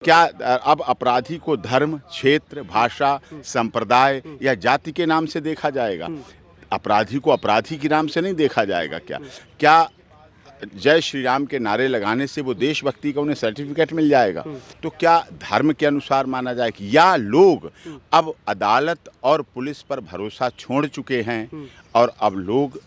क्या अब अपराधी को धर्म, क्षेत्र, भाषा, संप्रदाय या जाति के नाम से देखा जाएगा? अपराधी को अपराधी के नाम से नहीं देखा जाएगा क्या? क्या जय श्री राम के नारे लगाने से वो देशभक्ति का उन्हें सर्टिफिकेट मिल जाएगा? तो क्या धर्म के अनुसार माना जाएगा? या लोग अब अदालत और पुलिस पर भरोसा छोड़ चुके हैं और अब लोग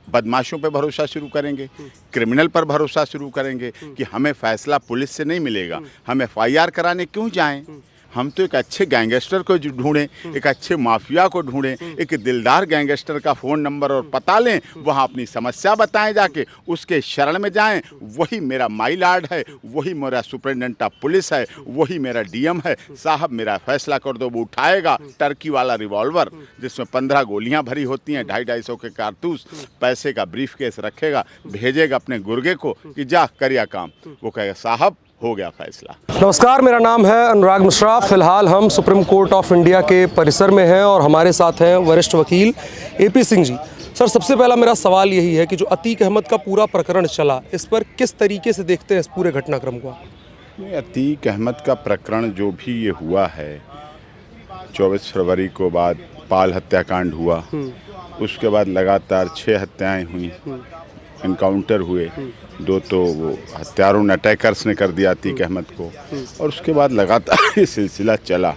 बदमाशों पे भरोसा शुरू करेंगे, क्रिमिनल पर भरोसा शुरू करेंगे कि हमें फैसला पुलिस से नहीं मिलेगा, हम एफआईआर कराने क्यों जाएं? हम तो एक अच्छे गैंगस्टर को ढूंढें, एक अच्छे माफिया को ढूंढें, एक दिलदार गैंगस्टर का फ़ोन नंबर और पता लें, वहाँ अपनी समस्या बताएं जाके, उसके शरण में जाएं। वही मेरा माई लॉर्ड है, वही मेरा सुपरिटेंडेंट ऑफ पुलिस है, वही मेरा डीएम है। साहब मेरा फैसला कर दो। वो उठाएगा टर्की वाला रिवॉल्वर जिसमें 15 गोलियां भरी होती हैं, 250-250 के कारतूस, पैसे का ब्रीफ केस रखेगा, भेजेगा अपने गुर्गे को कि जा करिया काम। वो कहेगा साहब हो गया फैसला। नमस्कार, मेरा नाम है अनुराग मिश्रा। फिलहाल हम सुप्रीम कोर्ट ऑफ इंडिया के परिसर में हैं और हमारे साथ हैं वरिष्ठ वकील एपी सिंह जी। सर, सबसे पहला मेरा सवाल यही है कि जो अतीक अहमद का पूरा प्रकरण चला, इस पर किस तरीके से देखते हैं इस पूरे घटनाक्रम को? अतीक अहमद का प्रकरण जो भी ये हुआ है, 24 फरवरी को बाद पाल हत्याकांड हुआ, उसके बाद लगातार 6 हत्याएं हुई, इनकाउंटर हुए, 2 तो वो हत्यारों ने अटैकर्स ने कर दिया अतीक अहमद को, और उसके बाद लगातार ये सिलसिला चला।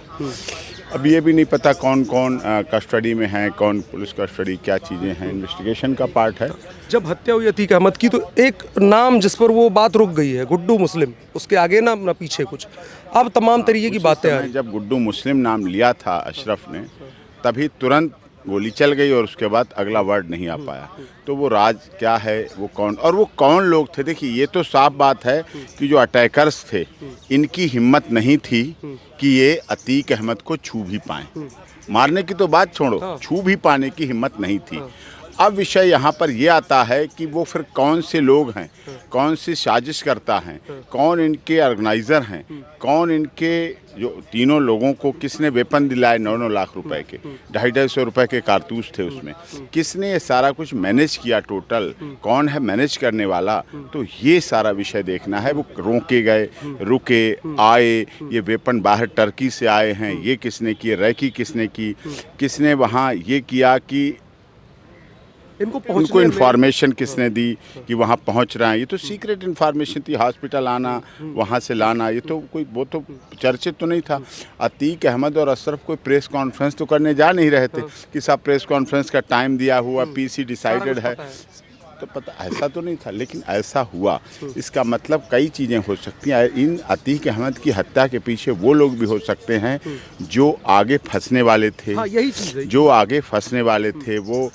अब ये भी नहीं पता कौन कौन कस्टडी में है, कौन पुलिस कस्टडी, क्या चीज़ें हैं, इन्वेस्टिगेशन का पार्ट है। जब हत्या हुई अतीक अहमद की तो एक नाम जिस पर वो बात रुक गई है, गुड्डू मुस्लिम, उसके आगे ना पीछे कुछ, अब तमाम तरीके की बातें आ रही। जब गुड्डू मुस्लिम नाम लिया था अशरफ ने, तभी तुरंत गोली चल गई और उसके बाद अगला वर्ड नहीं आ पाया। तो वो राज क्या है, वो कौन और वो कौन लोग थे? देखिए, ये तो साफ बात है कि जो अटैकर्स थे, इनकी हिम्मत नहीं थी कि ये अतीक अहमद को छू भी पाएं। मारने की तो बात छोड़ो, छू भी पाने की हिम्मत नहीं थी। अब विषय यहाँ पर ये आता है कि वो फिर कौन से लोग हैं, कौन सी साजिश करता है, कौन इनके ऑर्गेनाइज़र हैं, कौन इनके जो तीनों लोगों को किसने वेपन दिलाए 9-9 लाख रुपए के, 250-250 रुपए के कारतूस थे उसमें, किसने ये सारा कुछ मैनेज किया, टोटल कौन है मैनेज करने वाला? तो ये सारा विषय देखना है। वो रोके गए, रुके, आए, ये वेपन बाहर टर्की से आए हैं, ये किसने किए, रैकी किसने की, किसने वहाँ ये किया कि इनको इन्फॉर्मेशन किसने दी कि वहाँ पहुँच रहे हैं? ये तो सीक्रेट इन्फॉर्मेशन थी, हॉस्पिटल आना, वहाँ से लाना, ये तो कोई वो तो चर्चित तो नहीं था। अतीक अहमद और अशरफ कोई प्रेस कॉन्फ्रेंस तो करने जा नहीं रहे थे कि साहब प्रेस कॉन्फ्रेंस का टाइम दिया हुआ, पीसी डिसाइडेड है, तो पता ऐसा तो नहीं था। लेकिन ऐसा हुआ, इसका मतलब कई चीज़ें हो सकती हैं। इन अतीक अहमद की हत्या के पीछे वो लोग भी हो सकते हैं जो आगे फंसने वाले थे। यही चीज़ है। जो आगे फंसने वाले थे वो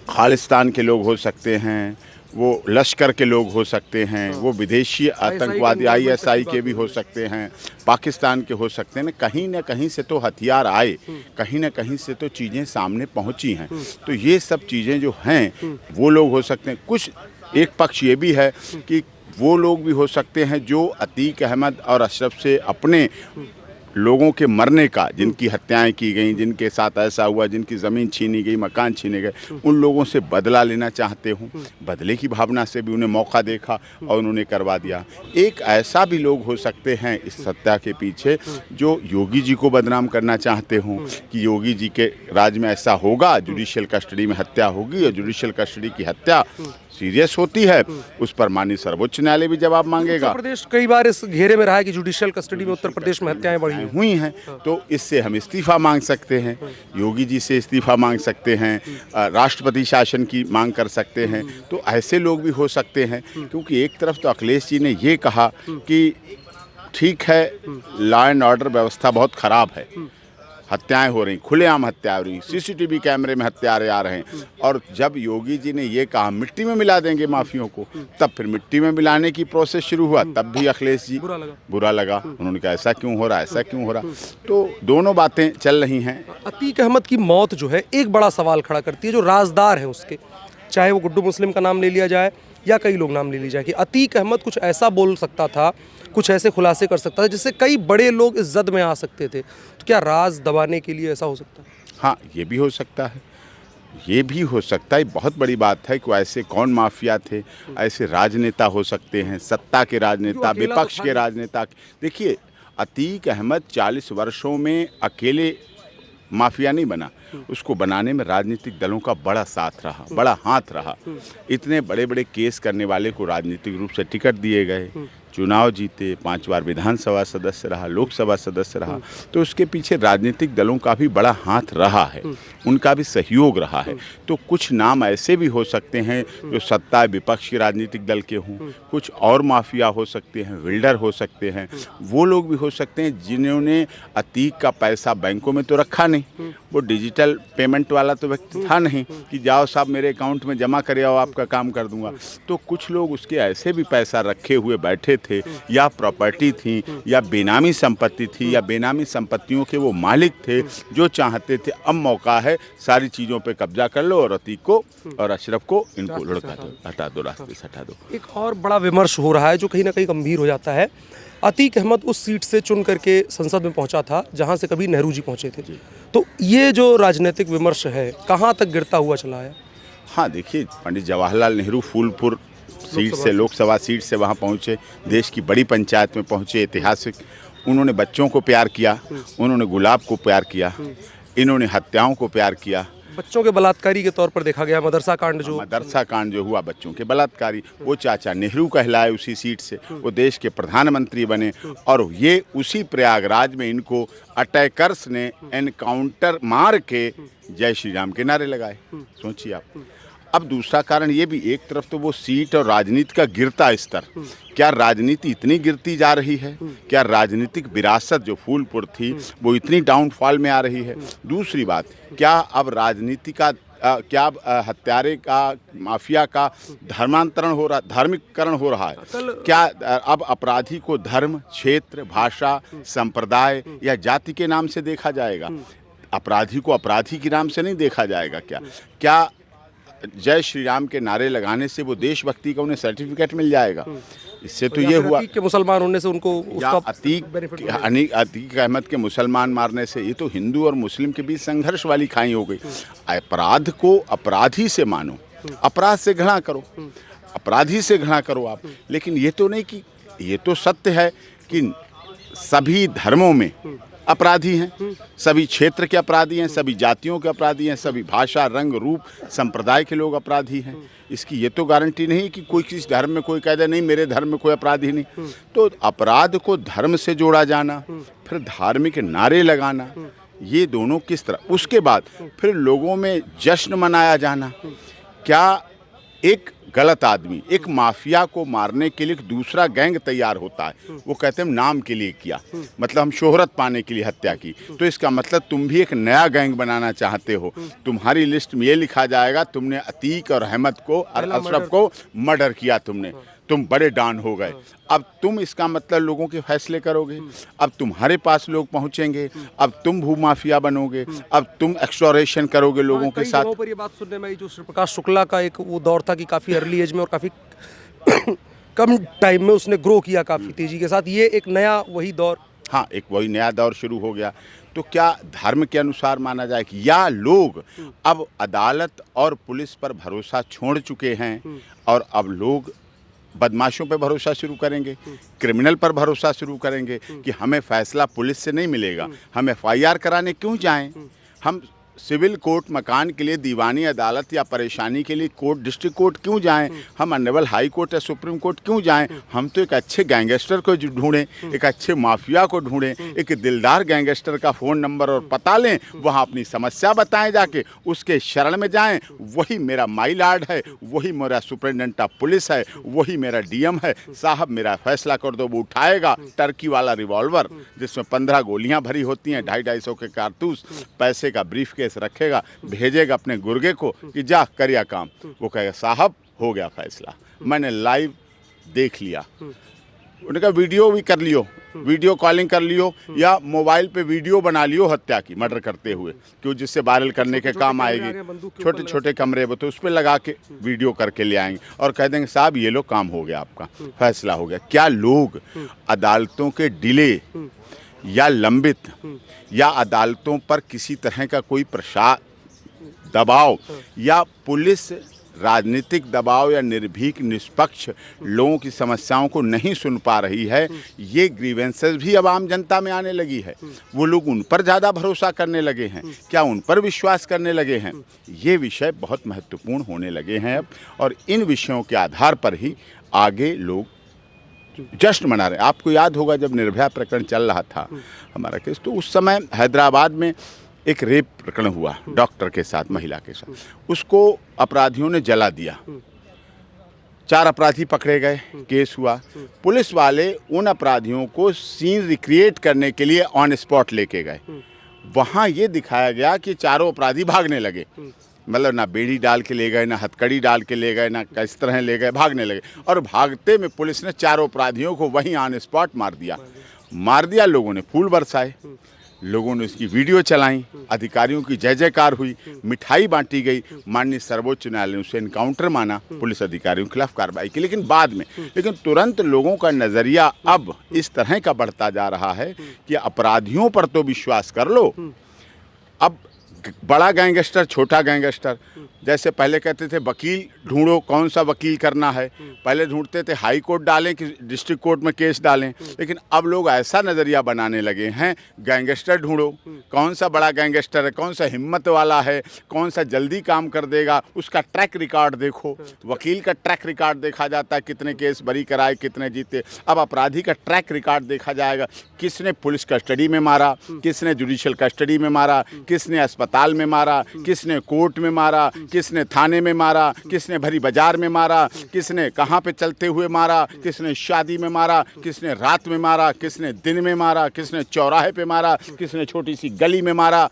खालिस्तान के लोग हो सकते हैं, वो लश्कर के लोग हो सकते हैं, वो विदेशी आतंकवादी आईएसआई के भी हो सकते हैं, पाकिस्तान के हो सकते हैं। कहीं ना कहीं से तो हथियार आए, कहीं ना कहीं से तो चीज़ें सामने पहुंची हैं। तो ये सब चीज़ें जो हैं वो लोग हो सकते हैं। कुछ एक पक्ष ये भी है कि वो लोग भी हो सकते हैं जो अतीक अहमद और अशरफ से अपने लोगों के मरने का, जिनकी हत्याएं की गई, जिनके साथ ऐसा हुआ, जिनकी ज़मीन छीनी गई, मकान छीने गए, उन लोगों से बदला लेना चाहते हों। बदले की भावना से भी उन्हें मौका देखा और उन्होंने करवा दिया। एक ऐसा भी लोग हो सकते हैं इस हत्या के पीछे जो योगी जी को बदनाम करना चाहते हों कि योगी जी के राज में ऐसा होगा, जुडिशियल कस्टडी में हत्या होगी, और जुडिशियल कस्टडी की हत्या सीरियस होती है, उस पर माननीय सर्वोच्च न्यायालय भी जवाब मांगेगा। उत्तर प्रदेश कई बार इस घेरे में रहा है कि जुडिशियल कस्टडी में उत्तर प्रदेश में हत्याएं बढ़ी हुई हैं, तो इससे हम इस्तीफा मांग सकते हैं, योगी जी से इस्तीफा मांग सकते हैं, राष्ट्रपति शासन की मांग कर सकते हैं। तो ऐसे लोग भी हो सकते हैं, क्योंकि एक तरफ तो अखिलेश जी ने ये कहा कि ठीक है, लॉ एंड ऑर्डर व्यवस्था बहुत ख़राब है, हत्याएं हो रही, खुलेआम हत्या हो रही, सीसीटीवी कैमरे में हत्यारे आ रहे हैं। और जब योगी जी ने ये कहा मिट्टी में मिला देंगे माफियों को, तब फिर मिट्टी में मिलाने की प्रोसेस शुरू हुआ। तब भी अखिलेश जी बुरा लगा, उन्होंने कहा ऐसा क्यों हो रहा, ऐसा क्यों हो रहा। तो दोनों बातें चल रही हैं। अतीक अहमद की मौत जो है एक बड़ा सवाल खड़ा करती है, जो राजदार हैं उसके, चाहे वो गुड्डू मुस्लिम का नाम ले लिया जाए या कई लोग नाम ले लिया जाए, कि अतीक अहमद कुछ ऐसा बोल सकता था, कुछ ऐसे खुलासे कर सकता था जिससे कई बड़े लोग इस जद में आ सकते थे। तो क्या राज दबाने के लिए ऐसा हो सकता है? हाँ, ये भी हो सकता है। ये भी हो सकता है, बहुत बड़ी बात है कि ऐसे कौन माफिया थे, ऐसे राजनेता हो सकते हैं, सत्ता के राजनेता, अकेला तो विपक्ष था के नहीं। राजनेता। देखिए, अतीक अहमद 40 वर्षों में अकेले माफिया नहीं बना, उसको बनाने में राजनीतिक दलों का बड़ा साथ रहा, बड़ा हाथ रहा। इतने बड़े बड़े केस करने वाले को राजनीतिक रूप से टिकट दिए गए, चुनाव जीते, 5 बार विधानसभा सदस्य रहा, लोकसभा सदस्य रहा। तो उसके पीछे राजनीतिक दलों का भी बड़ा हाथ रहा है, उनका भी सहयोग रहा है। तो कुछ नाम ऐसे भी हो सकते हैं जो सत्ता विपक्ष के राजनीतिक दल के हों, कुछ और माफिया हो सकते हैं, बिल्डर हो सकते हैं, वो लोग भी हो सकते हैं जिन्होंने अतीक का पैसा बैंकों में तो रखा नहीं, वो डिजिटल पेमेंट वाला तो व्यक्ति था नहीं कि जाओ साहब मेरे अकाउंट में जमा करे आओ आपका काम कर दूंगा। तो कुछ लोग उसके ऐसे भी पैसा रखे हुए बैठे थे, या प्रॉपर्टी थी, या बेनामी संपत्ति थी, या बेनामी संपत्तियों के वो मालिक थे जो चाहते थे अब मौका है सारी चीज़ों पे कब्जा कर लो और अतीक को और अशरफ को इनको लुढ़का दो, हटा दो, रास्ते से हटा दो। एक और बड़ा विमर्श हो रहा है जो कहीं ना कहीं गंभीर हो जाता है। अतीक अहमद उस सीट से चुन करके संसद में पहुंचा था जहां से कभी नेहरू जी पहुंचे थे। तो ये जो राजनीतिक विमर्श है कहां तक गिरता हुआ चला है? हाँ, देखिए, पंडित जवाहरलाल नेहरू फूलपुर सीट से, लोकसभा सीट से वहाँ पहुँचे, देश की बड़ी पंचायत में पहुँचे, ऐतिहासिक। उन्होंने बच्चों को प्यार किया, उन्होंने गुलाब को प्यार किया, इन्होंने हत्याओं को प्यार किया। बच्चों के बलात्कारी के तौर पर देखा गया मदरसा कांड जो हुआ बच्चों के बलात्कारी, वो चाचा नेहरू कहलाए उसी सीट से, वो देश के प्रधानमंत्री बने। और ये उसी प्रयागराज में इनको अटैकर्स ने एनकाउंटर मार के जय श्री राम के नारे लगाए। सोचिए आप। अब दूसरा कारण ये भी, एक तरफ तो वो सीट और राजनीति का गिरता स्तर, क्या राजनीति इतनी गिरती जा रही है, क्या राजनीतिक विरासत जो फूलपुर थी वो इतनी डाउनफॉल में आ रही है। दूसरी बात, क्या अब राजनीति का क्या हत्यारे का, माफिया का धर्मांतरण हो रहा, धार्मिककरण हो रहा है? क्या अब अपराधी को धर्म, क्षेत्र, भाषा, संप्रदाय या जाति के नाम से देखा जाएगा? अपराधी को अपराधी के नाम से नहीं देखा जाएगा क्या? क्या जय श्री राम के नारे लगाने से वो देशभक्ति का उन्हें सर्टिफिकेट मिल जाएगा? इससे तो ये हुआ कि मुसलमान होने से उनको या उसका अतीक अहमद के मुसलमान मारने से, ये तो हिंदू और मुस्लिम के बीच संघर्ष वाली खाई हो गई। अपराध को अपराधी से मानो, अपराध से घृणा करो, अपराधी से घृणा करो आप। लेकिन ये तो नहीं कि, ये तो सत्य है कि सभी धर्मों में अपराधी हैं, सभी क्षेत्र के अपराधी हैं, सभी जातियों के अपराधी हैं, सभी भाषा, रंग, रूप, संप्रदाय के लोग अपराधी हैं। इसकी ये तो गारंटी नहीं कि कोई किसी धर्म में कोई कह दे नहीं मेरे धर्म में कोई अपराधी नहीं। तो अपराध को धर्म से जोड़ा जाना, फिर धार्मिक नारे लगाना, ये दोनों किस तरह। उसके बाद फिर लोगों में जश्न मनाया जाना। क्या एक गलत आदमी, एक माफिया को मारने के लिए दूसरा गैंग तैयार होता है, वो कहते हैं नाम के लिए किया, मतलब हम शोहरत पाने के लिए हत्या की, तो इसका मतलब तुम भी एक नया गैंग बनाना चाहते हो। तुम्हारी लिस्ट में ये लिखा जाएगा तुमने अतीक और अहमद को और अशरफ को मर्डर किया, तुमने, तुम बड़े डॉन हो गए। अब तुम इसका मतलब लोगों के फैसले करोगे, अब तुम्हारे पास लोग पहुंचेंगे, अब तुम भूमाफिया बनोगे, अब तुम एक्सप्लोरेशन करोगे लोगों के साथ। पर ये बात सुनने में आई जो श्री प्रकाश शुक्ला का एक वो दौर था कि काफ़ी अर्ली एज में और काफ़ी कम टाइम में उसने ग्रो किया काफ़ी तेज़ी के साथ, ये एक नया वही दौर। हाँ, एक वही नया दौर शुरू हो गया। तो क्या धर्म के अनुसार माना जाए कि, या लोग अब अदालत और पुलिस पर भरोसा छोड़ चुके हैं और अब लोग बदमाशों पे भरोसा शुरू करेंगे, क्रिमिनल पर भरोसा शुरू करेंगे कि हमें फैसला पुलिस से नहीं मिलेगा, हम एफआईआर कराने क्यों जाएं, हम सिविल कोर्ट मकान के लिए दीवानी अदालत या परेशानी के लिए कोर्ट, डिस्ट्रिक्ट कोर्ट क्यों जाएं, हम ऑनरेबल हाई कोर्ट या सुप्रीम कोर्ट क्यों जाएं। हम तो एक अच्छे गैंगस्टर को ढूंढें, एक अच्छे माफिया को ढूंढें, एक दिलदार गैंगस्टर का फ़ोन नंबर और पता लें, वहाँ अपनी समस्या बताएं, जाके उसके शरण में जाएं। वही मेरा माई लॉर्ड है, वही मेरा सुपरिटेंडेंट ऑफ पुलिस है, वही मेरा डीएम है, साहब मेरा फैसला कर दो। वो उठाएगा टर्की वाला रिवॉल्वर जिसमें 15 गोलियाँ भरी होती हैं, 250-250 के कारतूस, पैसे का ब्रीफ केस रखेगा, भेजेगा अपने गुर्गे को कि जा करिया काम। वो कहेगा साहब हो गया फैसला, मैंने लाइव देख लिया। उन्होंने कहा वीडियो भी कर लियो, वीडियो कॉलिंग कर लियो या मोबाइल पे वीडियो बना लियो हत्या की, मर्डर करते हुए, क्यों जिससे वायरल करने के काम आएगी। छोटे छोटे कमरे में तो उस पर लगा के वीडियो करके ले आएंगे और कह देंगे साहब ये लो काम हो गया, आपका फैसला हो गया। क्या लोग अदालतों के डिले या लंबित या अदालतों पर किसी तरह का कोई दबाव या पुलिस राजनीतिक दबाव या निर्भीक निष्पक्ष लोगों की समस्याओं को नहीं सुन पा रही है, ये ग्रीवेंसेस भी अब आम जनता में आने लगी है। वो लोग उन पर ज़्यादा भरोसा करने लगे हैं, क्या उन पर विश्वास करने लगे हैं, ये विषय बहुत महत्वपूर्ण होने लगे हैं अब। और इन विषयों के आधार पर ही आगे लोग जश्न मना रहे हैं। आपको याद होगा जब निर्भया प्रकरण चल रहा था हमारा केस, तो उस समय हैदराबाद में एक रेप प्रकरण हुआ डॉक्टर के साथ, महिला के साथ, उसको अपराधियों ने जला दिया। 4 अपराधी पकड़े गए, केस हुआ। पुलिस वाले उन अपराधियों को सीन रिक्रिएट करने के लिए ऑन स्पॉट लेके गए। वहाँ ये दिखाया गया कि चारों अपराधी भागने लगे, मतलब ना बेड़ी डाल के ले गए, ना हथकड़ी डाल के ले गए, ना किस तरह ले गए, भागने लगे। और भागते में पुलिस ने चारों अपराधियों को वहीं ऑन स्पॉट मार दिया। लोगों ने फूल बरसाए, लोगों ने उसकी वीडियो चलाई, अधिकारियों की जय जयकार हुई, मिठाई बांटी गई। माननीय सर्वोच्च न्यायालय ने उसे एनकाउंटर माना, पुलिस अधिकारियों के खिलाफ कार्रवाई की। लेकिन बाद में तुरंत लोगों का नज़रिया अब इस तरह का बढ़ता जा रहा है कि अपराधियों पर तो विश्वास कर लो, अब बड़ा गैंगस्टर छोटा गैंगस्टर, जैसे पहले कहते थे वकील ढूंढो, कौन सा वकील करना है, पहले ढूंढते थे हाई कोर्ट डालें कि डिस्ट्रिक्ट कोर्ट में केस डालें। लेकिन अब लोग ऐसा नज़रिया बनाने लगे हैं, गैंगस्टर ढूंढो, कौन सा बड़ा गैंगस्टर है, कौन सा हिम्मत वाला है, कौन सा जल्दी काम कर देगा, उसका ट्रैक रिकॉर्ड देखो। वकील का ट्रैक रिकॉर्ड देखा जाता है, कितने केस बरी कराए, कितने जीते। अब अपराधी का ट्रैक रिकॉर्ड देखा जाएगा, किसने पुलिस कस्टडी में मारा, किसने जुडिशियल कस्टडी में मारा, किसने अस्पताल में मारा, किसने कोर्ट में मारा, किसने थाने में मारा, किसने भरी बाजार में मारा, किसने कहाँ पे चलते हुए मारा, किसने शादी में मारा, किसने रात में मारा, किसने दिन में मारा, किसने चौराहे पे मारा, किसने छोटी सी गली में मारा।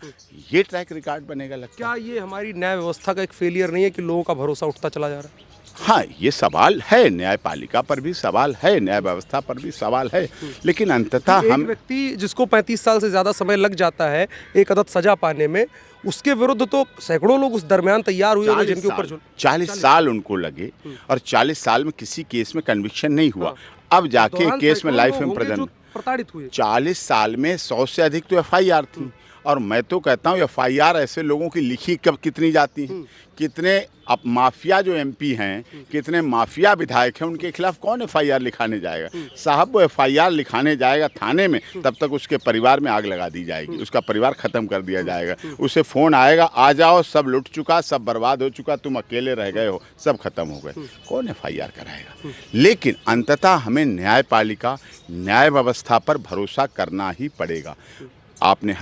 ये ट्रैक रिकॉर्ड बनेगा लगता है। क्या ये हमारी न्याय व्यवस्था का एक फेलियर नहीं है कि लोगों का भरोसा उठता चला जा रहा है? हाँ, ये सवाल है, न्यायपालिका पर भी सवाल है, न्याय व्यवस्था पर भी सवाल है। लेकिन अंततः हम व्यक्ति जिसको 35 साल से ज़्यादा समय लग जाता है एक अदद सजा पाने में, उसके विरुद्ध तो सैकड़ों लोग उस दरमियान तैयार हुए होंगे जिनके ऊपर 40 साल उनको लगे और 40 साल में किसी केस में कन्विक्शन नहीं हुआ। अब जाके केस में लाइफ इम्प्रिजन प्रताड़ित हुए। 40 साल में 100 से अधिक तो FIR थी। और मैं तो कहता हूँ FIR ऐसे लोगों की लिखी कब कितनी जाती हैं, कितने अब माफिया जो MP हैं, कितने माफिया विधायक हैं, उनके खिलाफ कौन FIR लिखाने जाएगा? साहब वो FIR लिखाने जाएगा थाने में, तब तक उसके परिवार में आग लगा दी जाएगी, उसका परिवार ख़त्म कर दिया जाएगा। उसे फ़ोन आएगा, आ जाओ, सब लुट चुका, सब बर्बाद हो चुका, तुम अकेले रह गए हो, सब खत्म हो गए। कौन FIR कराएगा? लेकिन अंततः हमें न्यायपालिका, न्याय व्यवस्था पर भरोसा करना ही पड़ेगा। आपने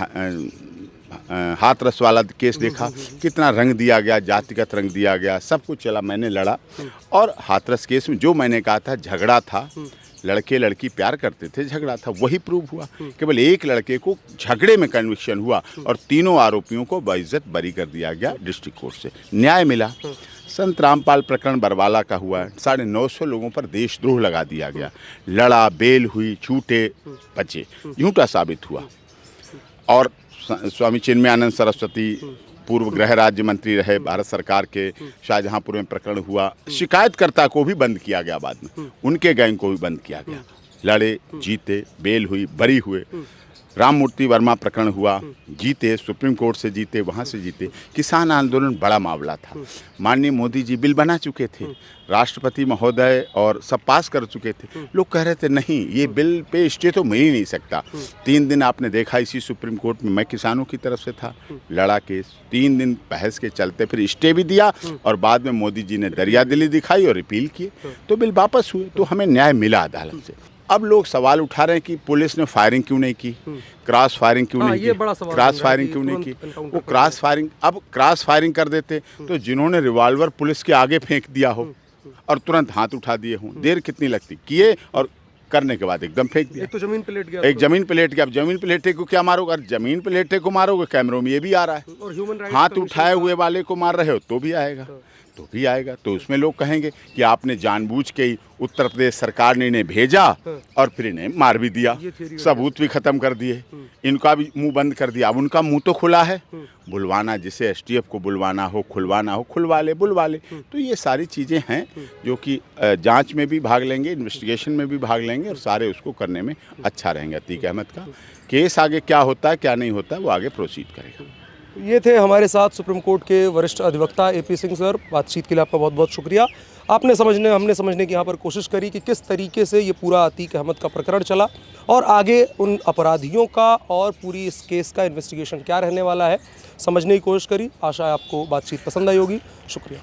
हाथरस वाला केस देखा, कितना रंग दिया गया, जातिगत रंग दिया गया, सब कुछ चला। मैंने लड़ा और हाथरस केस में जो मैंने कहा था झगड़ा था, लड़के लड़की प्यार करते थे, झगड़ा था, वही प्रूव हुआ। केवल एक लड़के को झगड़े में कन्विक्शन हुआ और तीनों आरोपियों को बाइज्जत बरी कर दिया गया डिस्ट्रिक्ट कोर्ट से, न्याय मिला। संत रामपाल प्रकरण बरवाला का हुआ, 950 लोगों पर देशद्रोह लगा दिया गया, लड़ा, बेल हुई, छूटे, बचे, झूठा साबित हुआ। और स्वामी चिन्मयानंद सरस्वती पूर्व गृह राज्य मंत्री रहे भारत सरकार के, शाहजहांपुर में प्रकरण हुआ, शिकायतकर्ता को भी बंद किया गया, बाद में उनके गैंग को भी बंद किया गया, लड़े, जीते, बेल हुई, बरी हुए। राममूर्ति वर्मा प्रकरण हुआ, जीते, सुप्रीम कोर्ट से जीते, वहाँ से जीते। किसान आंदोलन बड़ा मामला था, माननीय मोदी जी बिल बना चुके थे, राष्ट्रपति महोदय और सब पास कर चुके थे। लोग कह रहे थे नहीं, ये बिल पे स्टे तो मिल ही नहीं सकता। 3 दिन आपने देखा इसी सुप्रीम कोर्ट में, मैं किसानों की तरफ से था, लड़ा केस, 3 दिन बहस के चलते फिर स्टे भी दिया और बाद में मोदी जी ने दरियादिली दिखाई और अपील किए, तो बिल वापस हुए, तो हमें न्याय मिला अदालत से। अब लोग सवाल उठा रहे हैं कि पुलिस ने फायरिंग क्यों नहीं की, क्रॉस फायरिंग क्यों नहीं की, क्रॉस फायरिंग क्यों नहीं की। वो क्रॉस फायरिंग, अब क्रॉस फायरिंग कर देते तो जिन्होंने रिवॉल्वर पुलिस के आगे फेंक दिया हो और तुरंत हाथ उठा दिए हों, देर कितनी लगती, किए और करने के बाद एकदम फेंक दिया। एक तो जमीन पे लेट गया, एक जमीन पे लेट गया। अब जमीन पे लेटे को क्या मारोगे? अगर जमीन पे लेटे को मारोगे, कैमरों में ये भी आ रहा है, और ह्यूमन राइट्स हाथ उठाए हुए वाले को मार रहे हो तो भी आएगा, तो भी आएगा। तो उसमें लोग कहेंगे कि आपने जानबूझ के ही उत्तर प्रदेश सरकार ने इन्हें भेजा और फिर इन्हें मार भी दिया, सबूत भी खत्म कर दिए, इनका भी मुंह बंद कर दिया। अब उनका मुंह तो खुला है, बुलवाना जिसे STF को बुलवाना हो, खुलवाना हो, खुलवा ले, बुलवा ले। तो ये सारी चीज़ें हैं जो कि जांच में भी भाग लेंगे, इन्वेस्टिगेशन में भी भाग लेंगे और सारे उसको करने में अच्छा रहेंगे। अतीक अहमद का केस आगे क्या होता है क्या नहीं होता है वो आगे प्रोसीड करेगा। ये थे हमारे साथ सुप्रीम कोर्ट के वरिष्ठ अधिवक्ता एपी सिंह सर। बातचीत के लिए आपका बहुत बहुत शुक्रिया। हमने समझने की यहाँ पर कोशिश करी कि किस तरीके से ये पूरा अतीक अहमद का प्रकरण चला और आगे उन अपराधियों का और पूरी इस केस का इन्वेस्टिगेशन क्या रहने वाला है, समझने की कोशिश करी। आशा है आपको बातचीत पसंद आई होगी। शुक्रिया।